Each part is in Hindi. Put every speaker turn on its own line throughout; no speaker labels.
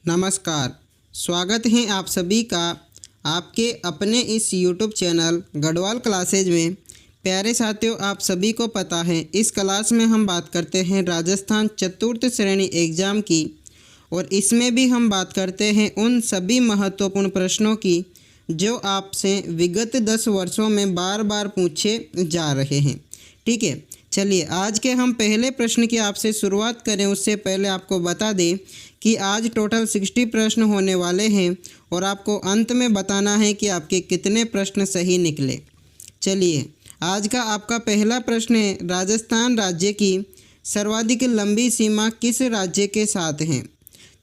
नमस्कार। स्वागत है आप सभी का आपके अपने इस YouTube चैनल गढ़वाल क्लासेज में। प्यारे साथियों, आप सभी को पता है इस क्लास में हम बात करते हैं राजस्थान चतुर्थ श्रेणी एग्ज़ाम की, और इसमें भी हम बात करते हैं उन सभी महत्वपूर्ण प्रश्नों की जो आपसे विगत 10 वर्षों में बार बार पूछे जा रहे हैं। ठीक है, चलिए आज के हम पहले प्रश्न की आपसे शुरुआत करें उससे पहले आपको बता दें कि आज टोटल 60 प्रश्न होने वाले हैं और आपको अंत में बताना है कि आपके कितने प्रश्न सही निकले। चलिए, आज का आपका पहला प्रश्न है, राजस्थान राज्य की सर्वाधिक लंबी सीमा किस राज्य के साथ है?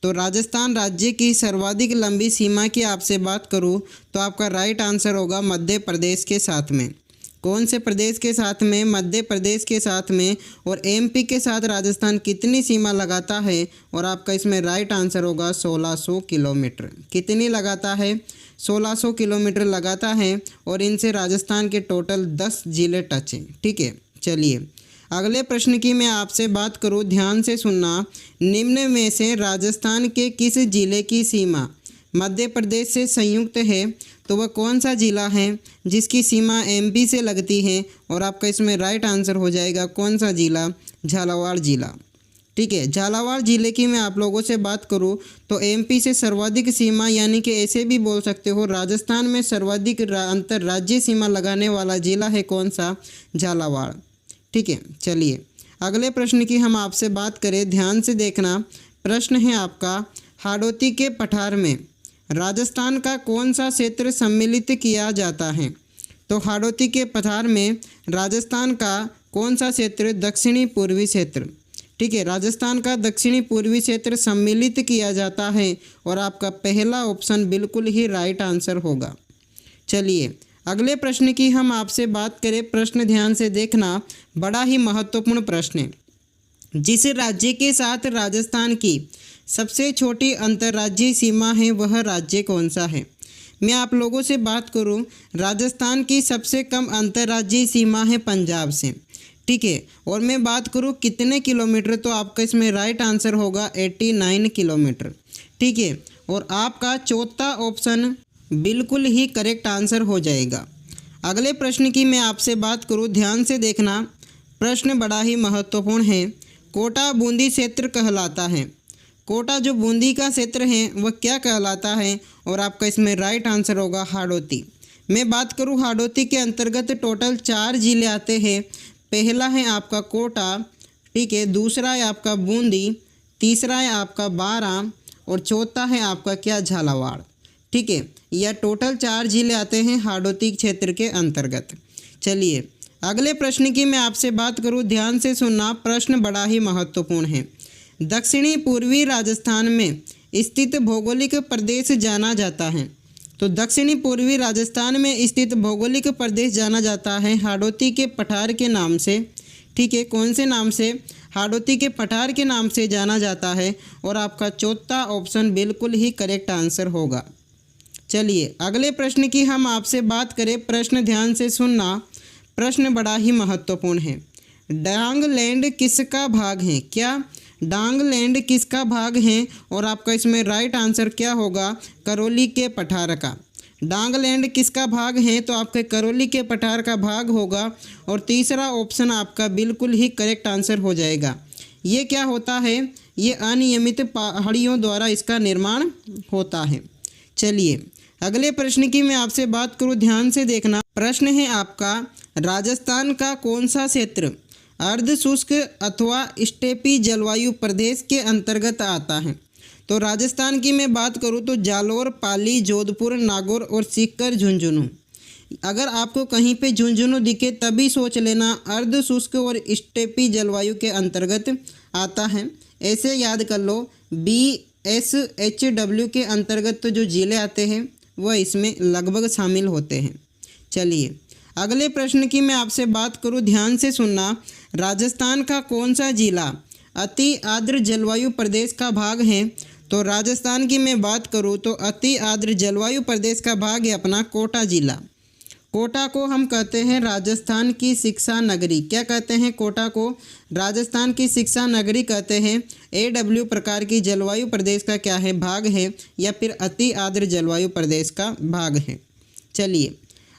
तो राजस्थान राज्य की सर्वाधिक लंबी सीमा की आपसे बात करूं तो आपका राइट आंसर होगा मध्य प्रदेश के साथ में। कौन से प्रदेश के साथ में? मध्य प्रदेश के साथ में। और एमपी के साथ राजस्थान कितनी सीमा लगाता है? और आपका इसमें राइट आंसर होगा 1600 किलोमीटर। कितनी लगाता है? 1600 किलोमीटर लगाता है, और इनसे राजस्थान के टोटल 10 जिले टच हैं। ठीक है, चलिए अगले प्रश्न की मैं आपसे बात करूं, ध्यान से सुनना। निम्न में से राजस्थान के किस जिले की सीमा मध्य प्रदेश से संयुक्त है? तो वह कौन सा जिला है जिसकी सीमा एमपी से लगती है? और आपका इसमें राइट आंसर हो जाएगा कौन सा जिला? झालावाड़ जिला। ठीक है, झालावाड़ जिले की मैं आप लोगों से बात करूं तो एमपी से सर्वाधिक सीमा, यानी कि ऐसे भी बोल सकते हो राजस्थान में सर्वाधिक अंतर्राज्यीय सीमा लगाने वाला जिला है कौन सा? झालावाड़। ठीक है, चलिए अगले प्रश्न की हम आपसे बात करें, ध्यान से देखना। प्रश्न है आपका, हाड़ौती के पठार में राजस्थान का कौन सा क्षेत्र सम्मिलित किया जाता है? तो हाड़ौती के पठार में राजस्थान का कौन सा क्षेत्र? दक्षिणी पूर्वी क्षेत्र। ठीक है, राजस्थान का दक्षिणी पूर्वी क्षेत्र सम्मिलित किया जाता है, और आपका पहला ऑप्शन बिल्कुल ही राइट आंसर होगा। चलिए अगले प्रश्न की हम आपसे बात करें, प्रश्न ध्यान से देखना, बड़ा ही महत्वपूर्ण प्रश्न है। जिस राज्य के साथ राजस्थान की सबसे छोटी अंतर्राज्यीय सीमा है वह राज्य कौन सा है? मैं आप लोगों से बात करूं, राजस्थान की सबसे कम अंतर्राज्यीय सीमा है पंजाब से। ठीक है, और मैं बात करूं कितने किलोमीटर, तो आपका इसमें राइट आंसर होगा 89 किलोमीटर। ठीक है, और आपका चौथा ऑप्शन बिल्कुल ही करेक्ट आंसर हो जाएगा। अगले प्रश्न की मैं आपसे बात करूं, ध्यान से देखना। प्रश्न बड़ा ही महत्वपूर्ण है। कोटा बूंदी क्षेत्र कहलाता है। कोटा जो बूंदी का क्षेत्र है वह क्या कहलाता है? और आपका इसमें राइट आंसर होगा हाड़ौती। मैं बात करूं हाड़ौती के अंतर्गत टोटल 4 जिले आते हैं। पहला है आपका कोटा, ठीक है, दूसरा है आपका बूंदी, तीसरा है आपका बारां, और चौथा है आपका क्या? झालावाड़। ठीक है, यह टोटल 4 जिले आते हैं हाड़ौती क्षेत्र के अंतर्गत। चलिए अगले प्रश्न की मैं आपसे बात करूं, ध्यान से सुनना। प्रश्न बड़ा ही महत्वपूर्ण है। दक्षिणी पूर्वी राजस्थान में स्थित भौगोलिक प्रदेश जाना जाता है। तो दक्षिणी पूर्वी राजस्थान में स्थित भौगोलिक प्रदेश जाना जाता है हाड़ौती के पठार के नाम से। ठीक है, कौन से नाम से? हाड़ौती के पठार के नाम से जाना जाता है, और आपका चौथा ऑप्शन बिल्कुल ही करेक्ट आंसर होगा। चलिए अगले प्रश्न की हम आपसे बात करें, प्रश्न ध्यान से सुनना। प्रश्न बड़ा ही महत्वपूर्ण है। डांग लैंड किसका भाग है? क्या डांग लैंड किसका भाग है? और आपका इसमें राइट आंसर क्या होगा? करौली के पठार का। डांग लैंड किसका भाग है? तो आपके करौली के पठार का भाग होगा, और तीसरा ऑप्शन आपका बिल्कुल ही करेक्ट आंसर हो जाएगा। ये क्या होता है? ये अनियमित पहाड़ियों द्वारा इसका निर्माण होता है। चलिए अगले प्रश्न की मैं आपसे बात करूं, ध्यान से देखना। प्रश्न है आपका, राजस्थान का कौन सा क्षेत्र अर्ध शुष्क अथवा स्टेपी जलवायु प्रदेश के अंतर्गत आता है? तो राजस्थान की मैं बात करूं तो जालोर, पाली, जोधपुर, नागौर और सीकर, झुंझुनू। अगर आपको कहीं पे झुंझुनू दिखे तभी सोच लेना अर्ध शुष्क और स्टेपी जलवायु के अंतर्गत आता है। ऐसे याद कर लो, BSHW के अंतर्गत तो जो जिले आते हैं वह इसमें लगभग शामिल होते हैं। चलिए अगले प्रश्न की मैं आपसे बात करूं, ध्यान से सुनना। राजस्थान का कौन सा जिला अति आर्द्र जलवायु प्रदेश का भाग है? तो राजस्थान की मैं बात करूं तो अति आर्द्र जलवायु प्रदेश का भाग है अपना कोटा जिला। कोटा को हम कहते हैं राजस्थान की शिक्षा नगरी। क्या कहते हैं? कोटा को राजस्थान की शिक्षा नगरी कहते हैं। AW प्रकार की जलवायु प्रदेश का क्या है? भाग है, या फिर अति आर्द्र जलवायु प्रदेश का भाग है। चलिए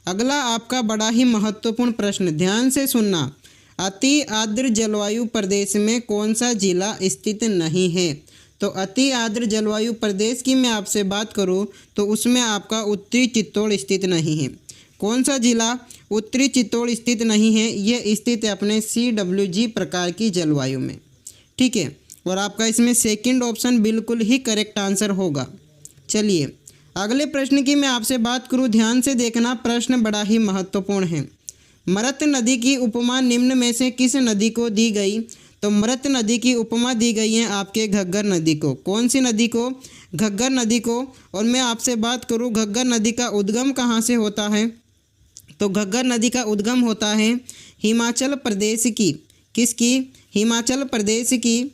अगला आपका बड़ा ही महत्वपूर्ण प्रश्न, ध्यान से सुनना। अति आर्द्र जलवायु प्रदेश में कौन सा जिला स्थित नहीं है? तो अति आर्द्र जलवायु प्रदेश की मैं आपसे बात करूं तो उसमें आपका उत्तरी चित्तौड़ स्थित नहीं है। कौन सा जिला उत्तरी चित्तौड़ स्थित नहीं है? ये स्थित है अपने CWG प्रकार की जलवायु में। ठीक है, और आपका इसमें सेकंड ऑप्शन बिल्कुल ही करेक्ट आंसर होगा। चलिए अगले प्रश्न की मैं आपसे बात करूं, ध्यान से देखना, प्रश्न बड़ा ही महत्वपूर्ण है। मरत नदी की उपमा निम्न में से किस नदी को दी गई? तो मरत नदी की उपमा दी गई है आपके घग्गर नदी को। कौन सी नदी को? घग्गर नदी को। और मैं आपसे बात करूं घग्गर नदी का उद्गम कहाँ से होता है? तो घग्गर नदी का उद्गम होता है हिमाचल प्रदेश की, किसकी? हिमाचल प्रदेश की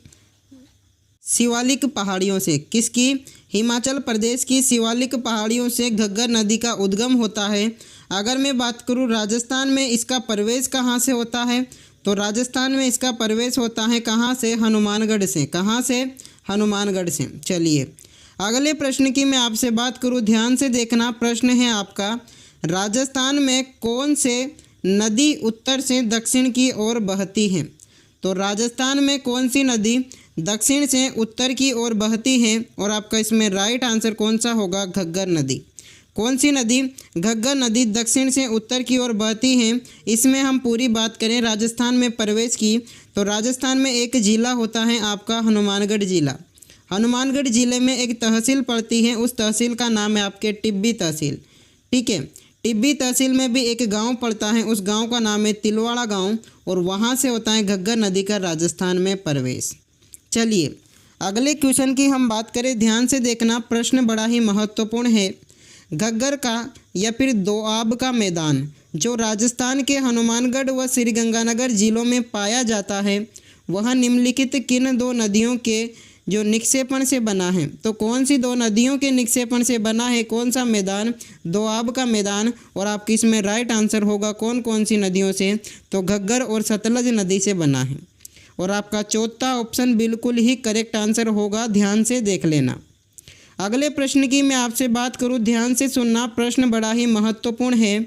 शिवालिक पहाड़ियों से। किसकी? हिमाचल प्रदेश की शिवालिक पहाड़ियों से घग्गर नदी का उद्गम होता है। अगर मैं बात करूं राजस्थान में इसका प्रवेश कहाँ से होता है? तो राजस्थान में इसका प्रवेश होता है कहाँ से? हनुमानगढ़ से। कहाँ से? हनुमानगढ़ से। चलिए अगले प्रश्न की मैं आपसे बात करूं, ध्यान से देखना, प्रश्न है आपका, राजस्थान में कौन से नदी उत्तर से दक्षिण की ओर बहती है? तो राजस्थान में कौन सी नदी दक्षिण से उत्तर की ओर बहती है? और आपका इसमें राइट आंसर कौन सा होगा? घग्गर नदी। कौन सी नदी? घग्गर नदी दक्षिण से उत्तर की ओर बहती है। इसमें हम पूरी बात करें राजस्थान में प्रवेश की, तो राजस्थान में एक ज़िला होता है आपका हनुमानगढ़ ज़िला। हनुमानगढ़ ज़िले में एक तहसील पड़ती है, उस तहसील का नाम है आपके टिब्बी तहसील। ठीक है, टिब्बी तहसील में भी एक गांव पड़ता है, उस गांव का नाम है तिलवाड़ा गांव, और वहां से होता है घग्गर नदी का राजस्थान में प्रवेश। चलिए अगले क्वेश्चन की हम बात करें, ध्यान से देखना, प्रश्न बड़ा ही महत्वपूर्ण है। घग्गर का या फिर दोआब का मैदान जो राजस्थान के हनुमानगढ़ व श्रीगंगानगर जिलों में पाया जाता है, वह निम्नलिखित किन दो नदियों के जो निक्षेपण से बना है? तो कौन सी दो नदियों के निक्षेपण से बना है? कौन सा मैदान? दोआब का मैदान। और आपकी इसमें राइट आंसर होगा कौन कौन सी नदियों से? तो घग्गर और सतलज नदी से बना है। और आपका चौथा ऑप्शन बिल्कुल ही करेक्ट आंसर होगा, ध्यान से देख लेना। अगले प्रश्न की मैं आपसे बात करूं, ध्यान से सुनना, प्रश्न बड़ा ही महत्वपूर्ण है।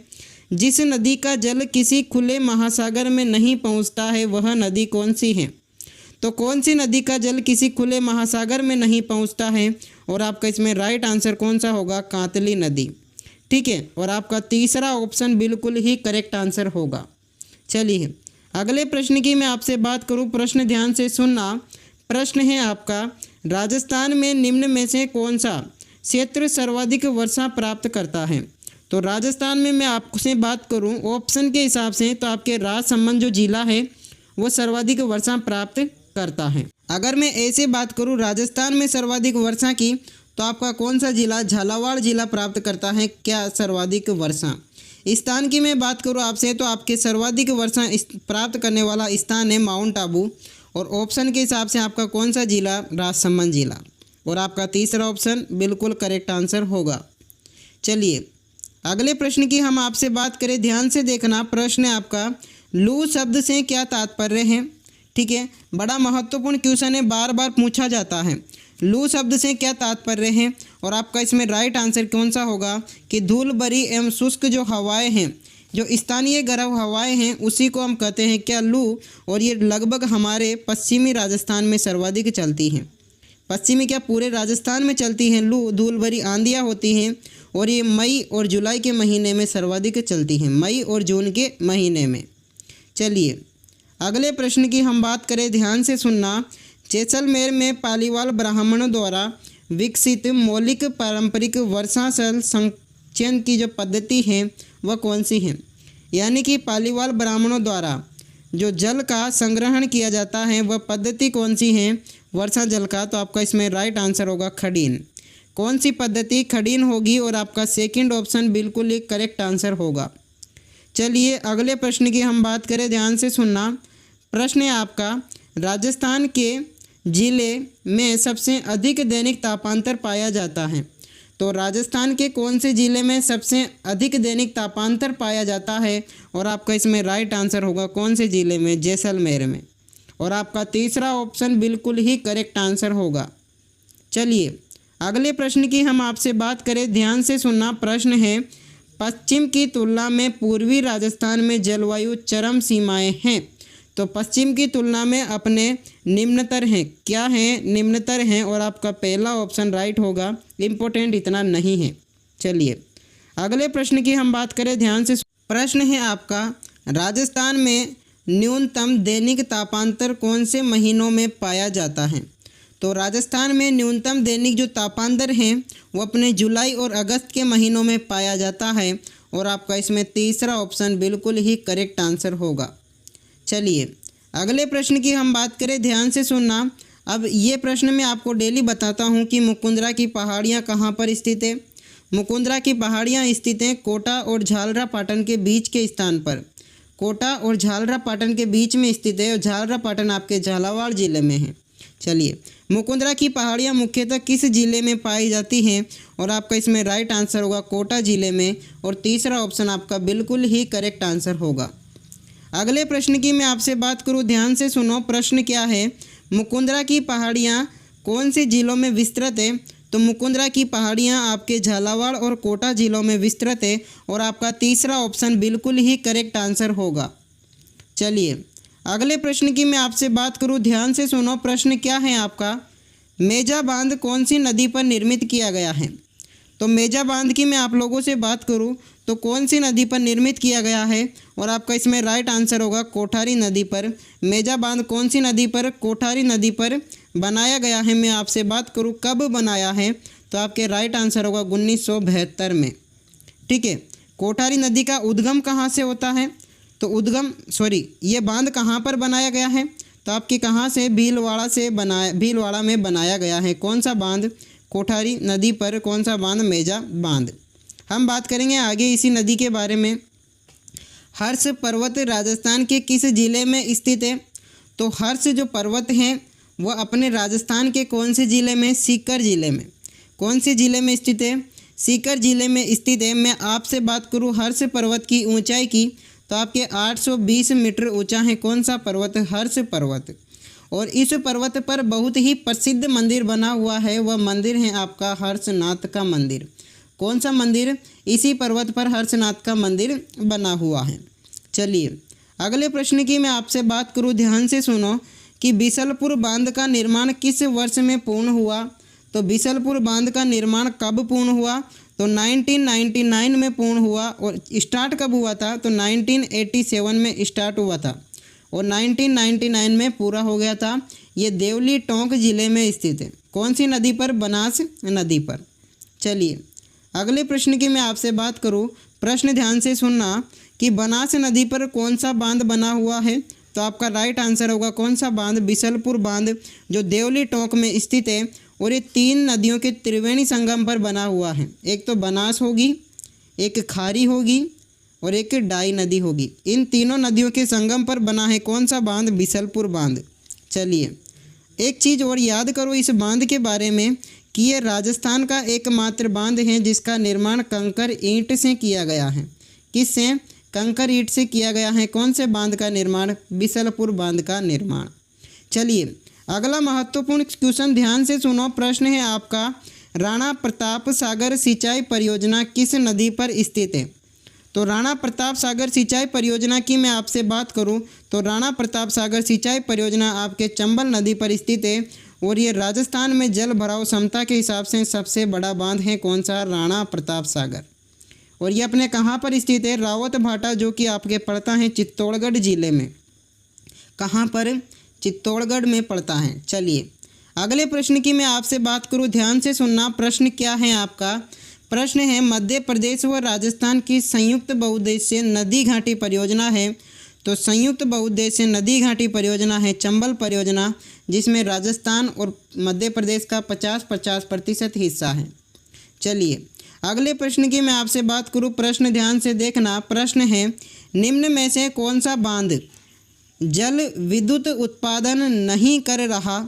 जिस नदी का जल किसी खुले महासागर में नहीं पहुंचता है वह नदी कौन सी है? तो कौन सी नदी का जल किसी खुले महासागर में नहीं पहुंचता है? और आपका इसमें राइट आंसर कौन सा होगा? कांतली नदी। ठीक है, और आपका तीसरा ऑप्शन बिल्कुल ही करेक्ट आंसर होगा। चलिए अगले प्रश्न की मैं आपसे बात करूं, प्रश्न ध्यान से सुनना, प्रश्न है आपका, राजस्थान में निम्न में से कौन सा क्षेत्र सर्वाधिक वर्षा प्राप्त करता है? तो राजस्थान में मैं आपसे बात करूं ऑप्शन के हिसाब से, तो आपके राजसमंद जो जिला है वो सर्वाधिक वर्षा प्राप्त करता है। अगर मैं ऐसे बात करूं राजस्थान में सर्वाधिक वर्षा की, तो आपका कौन सा जिला? झालावाड़ जिला प्राप्त करता है क्या सर्वाधिक वर्षा। स्थान की मैं बात करूं आपसे, तो आपके सर्वाधिक वर्षा प्राप्त करने वाला स्थान है माउंट आबू। और ऑप्शन के हिसाब से आपका कौन सा जिला? राजसमंद जिला। और आपका तीसरा ऑप्शन बिल्कुल करेक्ट आंसर होगा। चलिए अगले प्रश्न की हम आपसे बात करें, ध्यान से देखना, प्रश्न है आपका, लू शब्द से क्या तात्पर्य है? ठीक है, बड़ा महत्वपूर्ण क्वेश्चन है, बार बार पूछा जाता है। लू शब्द से क्या तात्पर्य है? और आपका इसमें राइट आंसर कौन सा होगा? कि धूल भरी एवं शुष्क जो हवाएं हैं, जो स्थानीय गर्म हवाएं हैं, उसी को हम कहते हैं क्या? लू। और ये लगभग हमारे पश्चिमी राजस्थान में सर्वाधिक चलती हैं। पश्चिमी क्या, पूरे राजस्थान में चलती हैं लू। धूल भरी आंधियाँ होती हैं और ये मई और जुलाई के महीने में सर्वाधिक चलती हैं, मई और जून के महीने में। चलिए अगले प्रश्न की हम बात करें, ध्यान से सुनना, जैसलमेर में पालीवाल ब्राह्मणों द्वारा विकसित मौलिक पारंपरिक वर्षाजल संचयन की जो पद्धति है वह कौन सी है? यानी कि पालीवाल ब्राह्मणों द्वारा जो जल का संग्रहण किया जाता है वह पद्धति कौन सी है वर्षा जल का? तो आपका इसमें राइट आंसर होगा खडीन। कौन सी पद्धति? खडीन होगी। और आपका सेकंड ऑप्शन बिल्कुल ही करेक्ट आंसर होगा। चलिए अगले प्रश्न की हम बात करें, ध्यान से सुनना, प्रश्न है आपका, राजस्थान के जिले में सबसे अधिक दैनिक तापांतर पाया जाता है? तो राजस्थान के कौन से ज़िले में सबसे अधिक दैनिक तापांतर पाया जाता है? और आपका इसमें राइट आंसर होगा कौन से ज़िले में? जैसलमेर में। और आपका तीसरा ऑप्शन बिल्कुल ही करेक्ट आंसर होगा। चलिए अगले प्रश्न की हम आपसे बात करें, ध्यान से सुनना। प्रश्न है, पश्चिम की तुलना में पूर्वी राजस्थान में जलवायु चरम सीमाएं हैं। तो पश्चिम की तुलना में अपने निम्नतर हैं। क्या हैं? निम्नतर हैं। और आपका पहला ऑप्शन राइट होगा, इम्पोर्टेंट इतना नहीं है। चलिए अगले प्रश्न की हम बात करें, ध्यान से। प्रश्न है आपका, राजस्थान में न्यूनतम दैनिक तापांतर कौन से महीनों में पाया जाता है? तो राजस्थान में न्यूनतम दैनिक जो तापांतर हैं वो अपने जुलाई और अगस्त के महीनों में पाया जाता है। और आपका इसमें तीसरा ऑप्शन बिल्कुल ही करेक्ट आंसर होगा। चलिए अगले प्रश्न की हम बात करें, ध्यान से सुनना। अब ये प्रश्न मैं आपको डेली बताता हूँ कि मुकुंदरा की पहाड़ियाँ कहाँ पर स्थित है। मुकुंदरा की पहाड़ियाँ स्थित हैं कोटा और झालरा पाटन के बीच के स्थान पर। कोटा और झालरा पाटन के बीच में स्थित है और झालरा पाटन आपके झालावाड़ ज़िले में है। चलिए मुकुंदरा की पहाड़ियाँ मुख्यतः किस ज़िले में पाई जाती हैं? और आपका इसमें राइट आंसर होगा कोटा ज़िले में। और तीसरा ऑप्शन आपका बिल्कुल ही करेक्ट आंसर होगा। अगले प्रश्न की मैं आपसे बात करूं, ध्यान से सुनो। प्रश्न क्या है, मुकुंदरा की पहाड़ियाँ कौन से ज़िलों में विस्तृत है? तो मुकुंदरा की पहाड़ियाँ आपके झालावाड़ और कोटा ज़िलों में विस्तृत है। और आपका तीसरा ऑप्शन बिल्कुल ही करेक्ट आंसर होगा। चलिए अगले प्रश्न की मैं आपसे बात करूं, ध्यान से सुनो। प्रश्न क्या है आपका, मेजा बांध कौन सी नदी पर निर्मित किया गया है? तो मेजा बांध की मैं आप लोगों से बात करूं तो कौन सी नदी पर निर्मित किया गया है? और आपका इसमें राइट आंसर होगा कोठारी नदी पर। मेजा बांध कौन सी नदी पर? कोठारी नदी पर बनाया गया है। मैं आपसे बात करूं कब बनाया है, तो आपके राइट आंसर होगा 1972 में। ठीक है। कोठारी नदी का उद्गम कहाँ से होता है? तो ये बांध कहाँ पर बनाया गया है? तो आपके कहाँ से? भीलवाड़ा में बनाया गया है। कौन सा बांध? कोठारी नदी पर। कौन सा बांध? मेजा बांध। हम बात करेंगे आगे इसी नदी के बारे में। हर्ष पर्वत राजस्थान के किस ज़िले में स्थित है? तो हर्ष जो पर्वत हैं वह अपने राजस्थान के कौन से ज़िले में? सीकर ज़िले में। कौन से ज़िले में स्थित है? सीकर ज़िले में स्थित है। मैं आपसे बात करूँ हर्ष पर्वत की ऊंचाई की, तो आपके 820 मीटर ऊंचा है। कौन सा पर्वत? हर्ष पर्वत। और इस पर्वत पर बहुत ही प्रसिद्ध मंदिर बना हुआ है। वह मंदिर है आपका हर्षनाथ का मंदिर। कौन सा मंदिर? इसी पर्वत पर हर्षनाथ का मंदिर बना हुआ है। चलिए अगले प्रश्न की मैं आपसे बात करूं, ध्यान से सुनो कि बिसलपुर बांध का निर्माण किस वर्ष में पूर्ण हुआ? तो बिसलपुर बांध का निर्माण कब पूर्ण हुआ? तो 1999 में पूर्ण हुआ। और स्टार्ट कब हुआ था? तो 1987 में स्टार्ट हुआ था और 1999 में पूरा हो गया था। ये देवली टोंक ज़िले में स्थित है। कौन सी नदी पर? बनास नदी पर। चलिए अगले प्रश्न की मैं आपसे बात करूं, प्रश्न ध्यान से सुनना कि बनास नदी पर कौन सा बांध बना हुआ है? तो आपका राइट आंसर होगा कौन सा बांध? बिसलपुर बांध, जो देवली टोंक में स्थित है। और ये 3 नदियों के त्रिवेणी संगम पर बना हुआ है। एक तो बनास होगी, एक खारी होगी और एक डाई नदी होगी। इन तीनों नदियों के संगम पर बना है कौन सा बांध? बिसलपुर बांध। चलिए एक चीज़ और याद करो इस बांध के बारे में कि ये राजस्थान का एकमात्र बांध है जिसका निर्माण कंकर ईंट से किया गया है। किससे? कंकर ईंट से किया गया है। कौन से बांध का निर्माण? बिसलपुर बांध का निर्माण। चलिए अगला महत्वपूर्ण क्वेश्चन ध्यान से सुनो। प्रश्न है आपका, राणा प्रताप सागर सिंचाई परियोजना किस नदी पर स्थित है? तो राणा प्रताप सागर सिंचाई परियोजना की मैं आपसे बात करूं तो राणा प्रताप सागर सिंचाई परियोजना आपके चंबल नदी पर स्थित है। और ये राजस्थान में जल भराव क्षमता के हिसाब से सबसे बड़ा बांध है। कौन सा? राणा प्रताप सागर। और ये अपने कहाँ पर स्थित है? रावत भाटा, जो कि आपके पड़ता है चित्तौड़गढ़ ज़िले में। कहाँ पर? चित्तौड़गढ़ में पड़ता है। चलिए अगले प्रश्न की मैं आपसे बात करूं, ध्यान से सुनना। प्रश्न क्या है आपका? प्रश्न है, मध्य प्रदेश व राजस्थान की संयुक्त बहुउद्देशीय नदी घाटी परियोजना है। तो संयुक्त बहुउद्देशीय नदी घाटी परियोजना है चंबल परियोजना, जिसमें राजस्थान और मध्य प्रदेश का 50-50% हिस्सा है। चलिए अगले प्रश्न की मैं आपसे बात करूं, प्रश्न ध्यान से देखना। प्रश्न है, निम्न में से कौन सा बांध जल विद्युत उत्पादन नहीं कर रहा?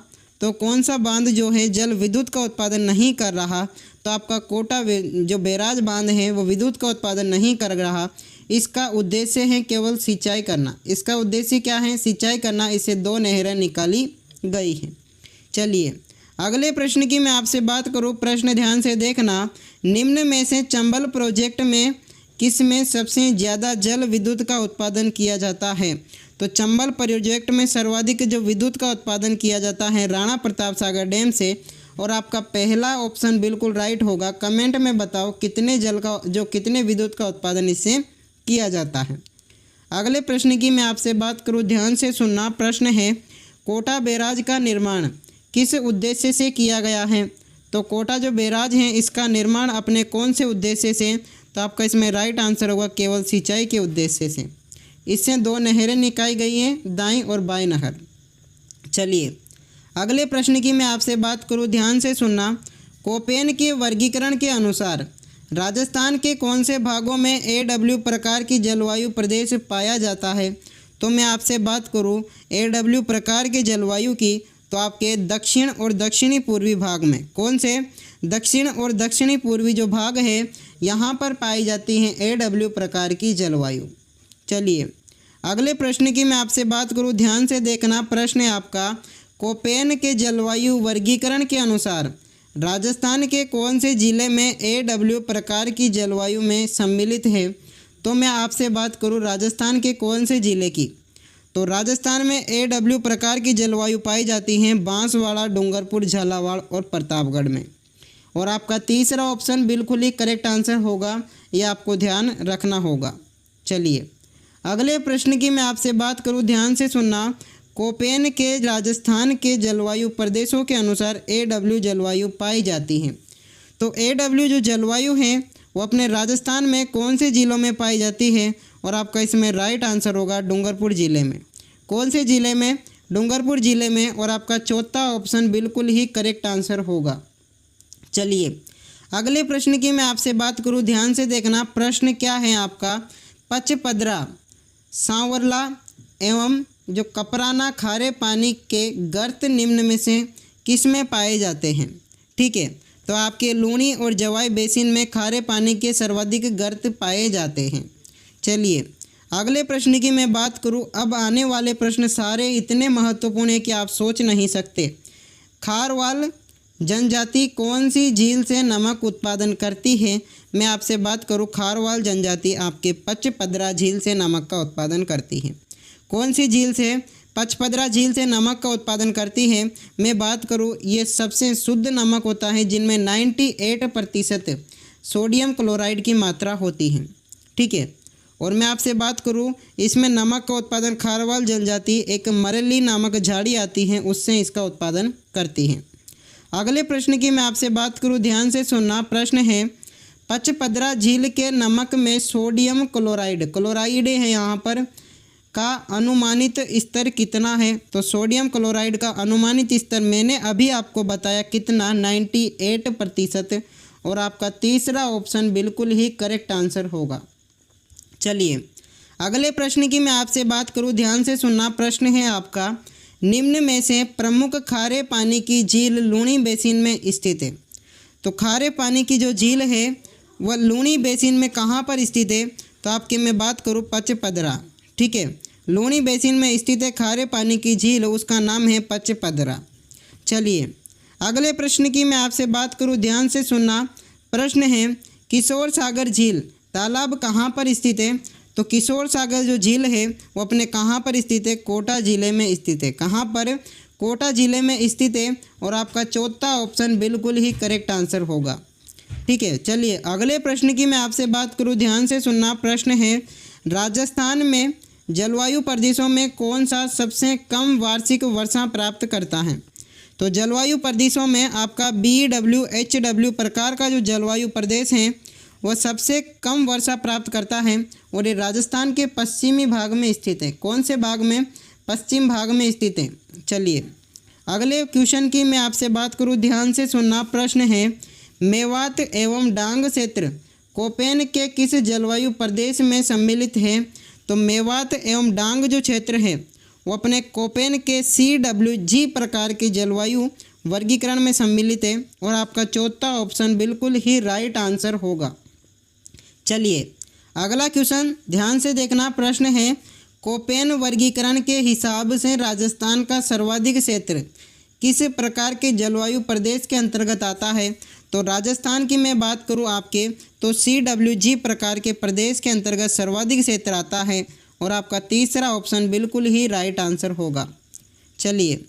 तो कौन सा बांध जो है जल विद्युत का उत्पादन नहीं कर रहा, तो आपका कोटा जो बैराज बांध है वो विद्युत का उत्पादन नहीं कर रहा। इसका उद्देश्य है केवल सिंचाई करना। इसका उद्देश्य क्या है? सिंचाई करना। इससे 2 नहरें निकाली गई हैं। चलिए अगले प्रश्न की मैं आपसे बात करूँ, प्रश्न ध्यान से देखना। निम्न में से चंबल प्रोजेक्ट में किस में सबसे ज़्यादा जल विद्युत का उत्पादन किया जाता है? तो चंबल प्रोजेक्ट में सर्वाधिक जो विद्युत का उत्पादन किया जाता है राणा प्रताप सागर डैम से, और आपका पहला ऑप्शन बिल्कुल राइट होगा। कमेंट में बताओ कितने विद्युत का उत्पादन इससे किया जाता है। अगले प्रश्न की मैं आपसे बात करूं, ध्यान से सुनना। प्रश्न है, कोटा बैराज का निर्माण किस उद्देश्य से किया गया है? तो कोटा जो बैराज है इसका निर्माण अपने कौन से उद्देश्य से? तो आपका इसमें राइट आंसर होगा केवल सिंचाई के उद्देश्य से। इससे 2 नहरें निकाली गई हैं, दाईं और बाईं नहर। चलिए अगले प्रश्न की मैं आपसे बात करूं, ध्यान से सुनना। कोपेन के वर्गीकरण के अनुसार राजस्थान के कौन से भागों में AW प्रकार की जलवायु प्रदेश पाया जाता है? तो मैं आपसे बात करूं AW प्रकार के जलवायु की, तो आपके दक्षिण और दक्षिणी पूर्वी भाग में, कौन से? दक्षिण और दक्षिणी पूर्वी जो भाग है यहाँ पर पाई जाती हैं AW प्रकार की जलवायु। चलिए अगले प्रश्न की मैं आपसे बात करूं, ध्यान से देखना। प्रश्न है आपका, कोपेन के जलवायु वर्गीकरण के अनुसार राजस्थान के कौन से ज़िले में AW प्रकार की जलवायु में सम्मिलित है? तो मैं आपसे बात करूं राजस्थान के कौन से ज़िले की, तो राजस्थान में AW प्रकार की जलवायु पाई जाती हैं बांसवाड़ा, डूंगरपुर, झालावाड़ और प्रतापगढ़ में। और आपका तीसरा ऑप्शन बिल्कुल ही करेक्ट आंसर होगा, ये आपको ध्यान रखना होगा। चलिए अगले प्रश्न की मैं आपसे बात करूं, ध्यान से सुनना। कोपेन के राजस्थान के जलवायु प्रदेशों के अनुसार AW जलवायु पाई जाती हैं। तो AW जो जलवायु है वो अपने राजस्थान में कौन से ज़िलों में पाई जाती है? और आपका इसमें राइट आंसर होगा डूंगरपुर ज़िले में। कौन से ज़िले में? डूंगरपुर ज़िले में। और आपका चौथा ऑप्शन बिल्कुल ही करेक्ट आंसर होगा। चलिए अगले प्रश्न की मैं आपसे बात करूं, ध्यान से देखना। प्रश्न क्या है आपका, पचपदरा, सांवरला एवं जो कपराना खारे पानी के गर्त निम्न में से किस में पाए जाते हैं? ठीक है, तो आपके लूणी और जवाई बेसिन में खारे पानी के सर्वाधिक गर्त पाए जाते हैं। चलिए अगले प्रश्न की मैं बात करूं, अब आने वाले प्रश्न सारे इतने महत्वपूर्ण हैं कि आप सोच नहीं सकते। खारवाल जनजाति कौन सी झील से नमक उत्पादन करती है? मैं आपसे बात करूं, खारवाल जनजाति आपके पचपदरा झील से नमक का उत्पादन करती है। कौन सी झील से? पचपदरा झील से नमक का उत्पादन करती है। मैं बात करूं, ये सबसे शुद्ध नमक होता है जिनमें 98% सोडियम क्लोराइड की मात्रा होती है। ठीक है, और मैं आपसे बात करूं, इसमें नमक का उत्पादन खारवाल जनजाति एक मरेली नामक झाड़ी आती है उससे इसका उत्पादन करती है। अगले प्रश्न की मैं आपसे बात करूं, ध्यान से सुनना। प्रश्न है, पचपदरा झील के नमक में सोडियम क्लोराइड है यहाँ पर का अनुमानित स्तर कितना है? तो सोडियम क्लोराइड का अनुमानित स्तर मैंने अभी आपको बताया कितना, 98%। और आपका तीसरा ऑप्शन बिल्कुल ही करेक्ट आंसर होगा। चलिए अगले प्रश्न की मैं आपसे बात करूं, ध्यान से सुनना। प्रश्न है आपका, निम्न में से प्रमुख खारे पानी की झील लूणी बेसिन में स्थित है। तो खारे पानी की जो झील है वह लूणी बेसिन में कहाँ पर स्थित है? तो आपकी मैं बात करूँ पचपदरा। ठीक है, लूणी बेसिन में स्थित है खारे पानी की झील, उसका नाम है पचपदरा। चलिए अगले प्रश्न की मैं आपसे बात करूं, ध्यान से सुनना। प्रश्न है, किशोर सागर झील तालाब कहाँ पर स्थित है? तो किशोर सागर जो झील है वो अपने कहाँ पर स्थित है? कोटा ज़िले में स्थित है। कहाँ पर? कोटा ज़िले में स्थित है। और आपका चौथा ऑप्शन बिल्कुल ही करेक्ट आंसर होगा। ठीक है, चलिए अगले प्रश्न की मैं आपसे बात करूं, ध्यान से सुनना। प्रश्न है, राजस्थान में जलवायु प्रदेशों में कौन सा सबसे कम वार्षिक वर्षा प्राप्त करता है? तो जलवायु प्रदेशों में आपका BW प्रकार का जो जलवायु प्रदेश है वह सबसे कम वर्षा प्राप्त करता है और ये राजस्थान के पश्चिमी भाग में स्थित है। कौन से भाग में? पश्चिम भाग में स्थित है। चलिए अगले क्वेश्चन की मैं आपसे बात करूं, ध्यान से सुनना। प्रश्न है, मेवात एवं डांग क्षेत्र कोपेन के किस जलवायु प्रदेश में सम्मिलित है? तो मेवात एवं डांग जो क्षेत्र है वो अपने कोपेन के CWG प्रकार के जलवायु वर्गीकरण में सम्मिलित है और आपका चौथा ऑप्शन बिल्कुल ही राइट आंसर होगा। चलिए अगला क्वेश्चन ध्यान से देखना। प्रश्न है, कोपेन वर्गीकरण के हिसाब से राजस्थान का सर्वाधिक क्षेत्र किस प्रकार के जलवायु प्रदेश के अंतर्गत आता है? तो राजस्थान की मैं बात करूं आपके तो CWG प्रकार के प्रदेश के अंतर्गत सर्वाधिक क्षेत्र आता है और आपका तीसरा ऑप्शन बिल्कुल ही राइट आंसर होगा। चलिए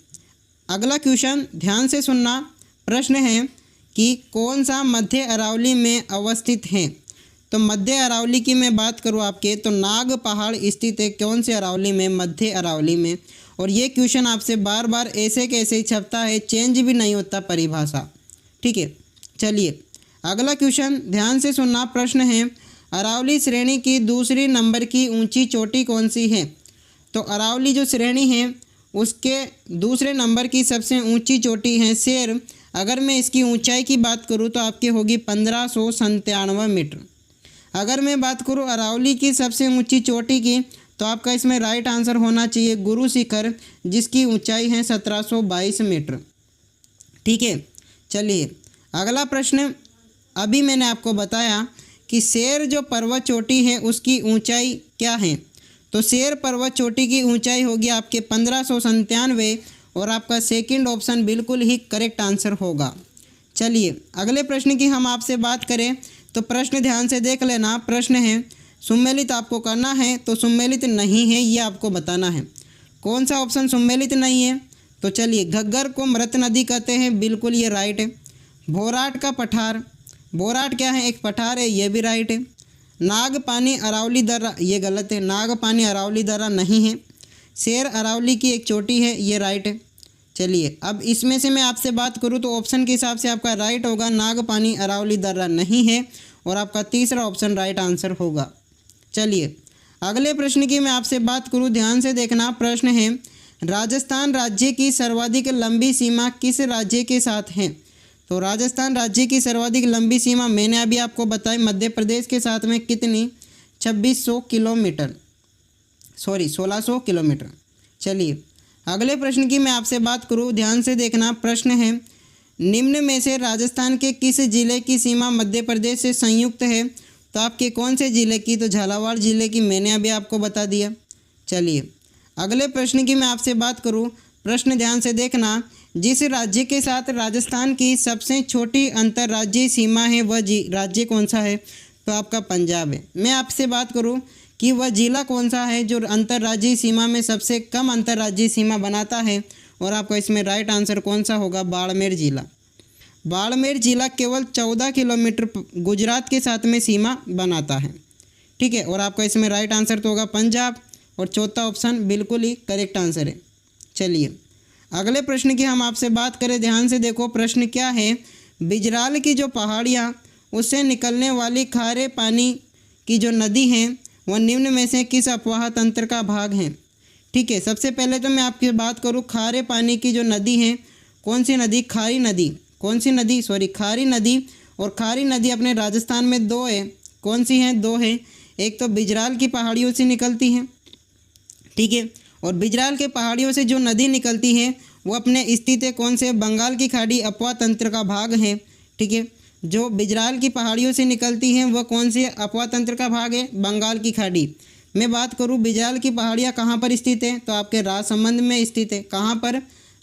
अगला क्वेश्चन ध्यान से सुनना। प्रश्न है कि कौन सा मध्य अरावली में अवस्थित है? तो मध्य अरावली की मैं बात करूँ आपके तो नाग पहाड़ स्थित है कौन से अरावली में? मध्य अरावली में। और ये क्वेश्चन आपसे बार बार ऐसे कैसे ही छपता है, चेंज भी नहीं होता परिभाषा, ठीक है। चलिए अगला क्वेश्चन ध्यान से सुनना। प्रश्न है, अरावली श्रेणी की दूसरी नंबर की ऊंची चोटी कौन सी है? तो अरावली जो श्रेणी है उसके दूसरे नंबर की सबसे ऊंची चोटी है शेर। अगर मैं इसकी ऊंचाई की बात करूँ तो आपकी होगी 1597 मीटर। अगर मैं बात करूँ अरावली की सबसे ऊंची चोटी की तो आपका इसमें राइट आंसर होना चाहिए गुरु शिखर, जिसकी ऊंचाई है 1722 मीटर, ठीक है। चलिए अगला प्रश्न, अभी मैंने आपको बताया कि शेर जो पर्वत चोटी है उसकी ऊंचाई क्या है? तो शेर पर्वत चोटी की ऊंचाई होगी आपके 1597 और आपका सेकंड ऑप्शन बिल्कुल ही करेक्ट आंसर होगा। चलिए अगले प्रश्न की हम आपसे बात करें तो प्रश्न ध्यान से देख लेना। प्रश्न है, सुमेलित आपको करना है तो सुमेलित नहीं है ये आपको बताना है। कौन सा ऑप्शन सुमेलित नहीं है? तो चलिए घग्गर को मृत नदी कहते हैं, बिल्कुल ये राइट है। भोराट का पठार, भोराट क्या है? एक पठार है, ये भी राइट है। नागपानी अरावली दर्रा, ये गलत है, नागपानी अरावली दर्रा नहीं है। शेर अरावली की एक चोटी है, ये राइट है। चलिए अब इसमें से मैं आपसे बात करूं तो ऑप्शन के हिसाब से आपका राइट होगा नागपानी अरावली दर्रा नहीं है और आपका तीसरा ऑप्शन राइट आंसर होगा। चलिए अगले प्रश्न की मैं आपसे बात करूं, ध्यान से देखना। प्रश्न है, राजस्थान राज्य की सर्वाधिक लंबी सीमा किस राज्य के साथ है? तो राजस्थान राज्य की सर्वाधिक लंबी सीमा मैंने अभी आपको बताई मध्य प्रदेश के साथ में कितनी? 2600 किलोमीटर, सॉरी 1600 किलोमीटर। चलिए अगले प्रश्न की मैं आपसे बात करूं, ध्यान से देखना। प्रश्न है, निम्न में से राजस्थान के किस जिले की सीमा मध्य प्रदेश से संयुक्त है? तो आपके कौन से जिले की? तो झालावाड़ जिले की मैंने अभी आपको बता दिया। चलिए अगले प्रश्न की मैं आपसे बात करूं, प्रश्न ध्यान से देखना। जिस राज्य के साथ राजस्थान की सबसे छोटी अंतर्राज्यीय सीमा है वह राज्य कौन सा है? तो आपका पंजाब है। मैं आपसे बात करूं कि वह जिला कौन सा है जो अंतर्राज्यीय सीमा में सबसे कम अंतर्राज्यीय सीमा बनाता है और आपका इसमें राइट आंसर कौन सा होगा? बाड़मेर जिला। बाड़मेर जिला केवल 14 किलोमीटर गुजरात के साथ में सीमा बनाता है, ठीक है। और आपका इसमें राइट आंसर तो होगा पंजाब और चौथा ऑप्शन बिल्कुल ही करेक्ट आंसर है। चलिए अगले प्रश्न की हम आपसे बात करें, ध्यान से देखो। प्रश्न क्या है, बिजराल की जो पहाड़ियाँ उससे निकलने वाली खारे पानी की जो नदी हैं वह निम्न में से किस अपवाह तंत्र का भाग है? ठीक है, सबसे पहले तो मैं आपकी बात करूँ खारे पानी की जो नदी है, कौन सी नदी? खारी नदी। कौन सी नदी? सॉरी खारी नदी। और खारी नदी अपने राजस्थान में दो है, कौन सी हैं? दो है। एक तो बिजराल की पहाड़ियों से निकलती हैं, ठीक है, और बिजराल के पहाड़ियों से जो नदी निकलती है वो अपने स्थित है कौन से? बंगाल की खाड़ी अपवाह तंत्र का भाग है, ठीक है। जो बिजराल की पहाड़ियों से निकलती हैं वह कौन से अपवाह तंत्र का भाग है? बंगाल की खाड़ी। मैं बात करूं बिजराल की पहाड़ियां कहां पर स्थित है? तो आपके राजसमंद में स्थित है। कहां पर?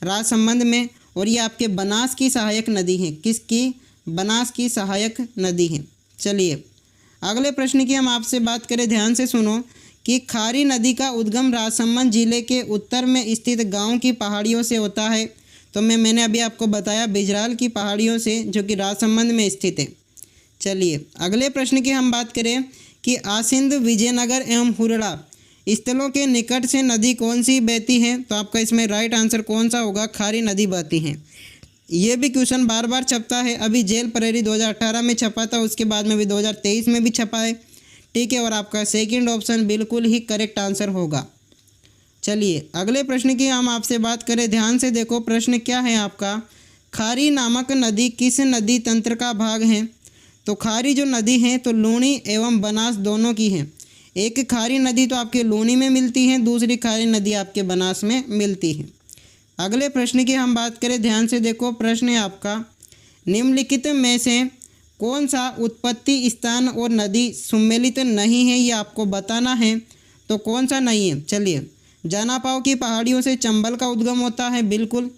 राजसमंद में। और ये आपके बनास की सहायक नदी है। किसकी? बनास की सहायक नदी है। चलिए अगले प्रश्न की हम आपसे बात करें, ध्यान से सुनो कि खारी नदी का उद्गम राजसमंद जिले के उत्तर में स्थित गाँव की पहाड़ियों से होता है। तो मैंने अभी आपको बताया बिजराल की पहाड़ियों से जो कि राजसमंद में स्थित है। चलिए अगले प्रश्न की हम बात करें कि आसिंद, विजयनगर एवं हुरड़ा स्थलों के निकट से नदी कौन सी बहती है? तो आपका इसमें राइट आंसर कौन सा होगा? खारी नदी बहती है। ये भी क्वेश्चन बार बार छपता है। अभी जेल परेरी 2018 में छपा था, उसके बाद में भी 2023 में भी छपा है, ठीक है। और आपका सेकंड ऑप्शन बिल्कुल ही करेक्ट आंसर होगा। चलिए अगले प्रश्न की हम आपसे बात करें, ध्यान से देखो। प्रश्न क्या है आपका, खारी नामक नदी किस नदी तंत्र का भाग है? तो खारी जो नदी है तो लूणी एवं बनास दोनों की है। एक खारी नदी तो आपके लूनी में मिलती है, दूसरी खारी नदी आपके बनास में मिलती है। अगले प्रश्न की हम बात करें, ध्यान से देखो। प्रश्न है आपका, निम्नलिखित में से कौन सा उत्पत्ति स्थान और नदी सम्मिलित नहीं है, ये आपको बताना है। तो कौन सा नहीं है, चलिए। जानापाव की पहाड़ियों से चंबल का उद्गम होता है, बिल्कुल।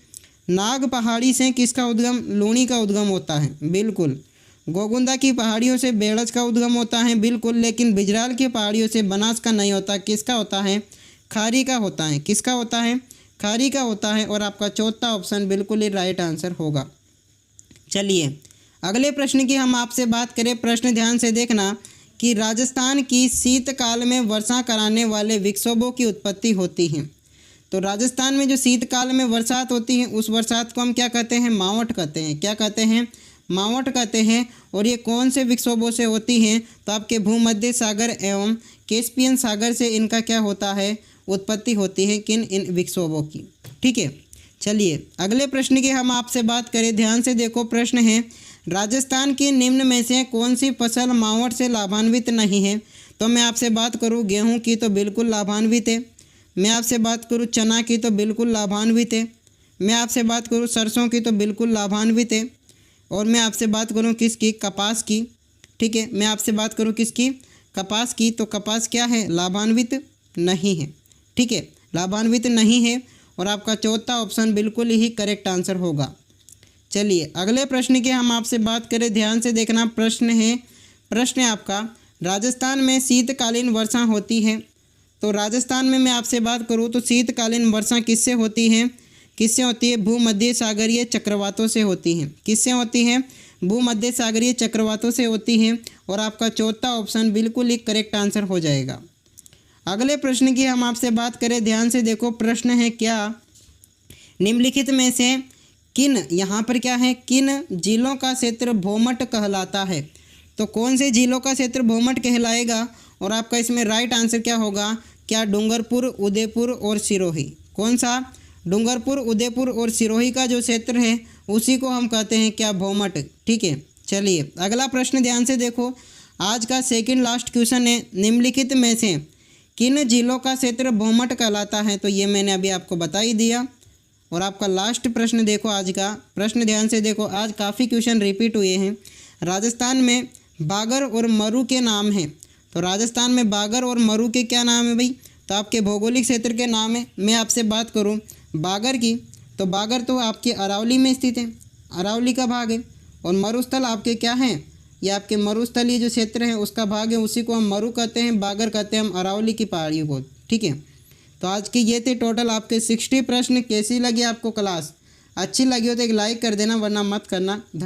नाग पहाड़ी से किसका उद्गम, लूनी का उद्गम होता है, बिल्कुल। गोगुंदा की पहाड़ियों से बेड़ज का उद्गम होता है, बिल्कुल। लेकिन बिजराल की पहाड़ियों से बनास का नहीं होता, किसका होता है, खारी का होता है। किसका होता है, खारी का होता है। और आपका चौथा ऑप्शन बिल्कुल ही राइट आंसर होगा। चलिए अगले प्रश्न की हम आपसे बात करें। प्रश्न ध्यान से देखना कि राजस्थान की शीतकाल में वर्षा कराने वाले विक्षोभों की उत्पत्ति होती है। तो राजस्थान में जो शीतकाल में बरसात होती है, उस बरसात को हम क्या कहते हैं, मावठ कहते हैं। क्या कहते हैं, मावठ कहते हैं। और ये कौन से विक्षोभों से होती हैं, तो आपके भूमध्य सागर एवं कैस्पियन सागर से इनका क्या होता है, उत्पत्ति होती है। किन, इन विक्षोभों की। ठीक है, चलिए अगले प्रश्न की हम आपसे बात करें। ध्यान से देखो, प्रश्न है, राजस्थान की निम्न में से कौन सी फसल मावठ से लाभान्वित नहीं है। तो मैं आपसे बात करूं गेहूं की, तो बिल्कुल लाभान्वित है। मैं आपसे बात करूं चना की, तो बिल्कुल लाभान्वित है। मैं आपसे बात करूं सरसों की, तो बिल्कुल लाभान्वित है। और मैं आपसे बात करूं किसकी, कपास की। ठीक है, मैं आपसे बात करूं किसकी, कपास की। तो कपास क्या है, लाभान्वित नहीं है। ठीक है, लाभान्वित नहीं है। और आपका चौथा ऑप्शन बिल्कुल ही करेक्ट आंसर होगा। चलिए अगले प्रश्न की हम आपसे बात करें। ध्यान से देखना, प्रश्न है आपका, राजस्थान में शीतकालीन वर्षा होती है। तो राजस्थान में मैं आपसे बात करूं तो शीतकालीन वर्षा किससे होती है, किससे होती है, भूमध्य सागरीय चक्रवातों से होती है। किससे होती है, भूमध्य सागरीय चक्रवातों से होती है। और आपका चौथा ऑप्शन बिल्कुल ही करेक्ट आंसर हो जाएगा। अगले प्रश्न की हम आपसे बात करें। ध्यान से देखो, प्रश्न है क्या, निम्नलिखित में से किन, यहाँ पर क्या है, किन जिलों का क्षेत्र भौमट कहलाता है। तो कौन से जिलों का क्षेत्र भौमट कहलाएगा। और आपका इसमें राइट आंसर क्या होगा, क्या डूंगरपुर, उदयपुर और सिरोही। कौन सा, डूंगरपुर, उदयपुर और सिरोही का जो क्षेत्र है उसी को हम कहते हैं क्या, भौमट। ठीक है, चलिए अगला प्रश्न ध्यान से देखो। आज का सेकंड लास्ट क्वेश्चन है, निम्नलिखित में से किन जिलों का क्षेत्र भौमट कहलाता है। तो ये मैंने अभी आपको बता ही दिया। और आपका लास्ट प्रश्न देखो, आज का प्रश्न ध्यान से देखो। आज काफ़ी क्वेश्चन रिपीट हुए हैं। राजस्थान में बागर और मरु के नाम हैं। तो राजस्थान में बागर और मरु के क्या नाम है भाई, तो आपके भौगोलिक क्षेत्र के नाम है। मैं आपसे बात करूं बागर की, तो बागर तो आपके अरावली में स्थित है, अरावली का भाग है। और मरुस्थल आपके क्या हैं, ये आपके मरुस्थलीय जो क्षेत्र है उसका भाग है, उसी को हम मरु कहते हैं, बागर कहते हैं हम अरावली की पहाड़ियों को। ठीक है, तो आज के ये थे टोटल आपके 60 प्रश्न। कैसी लगी आपको क्लास, अच्छी लगी हो तो एक लाइक कर देना, वरना मत करना। धन्यवाद।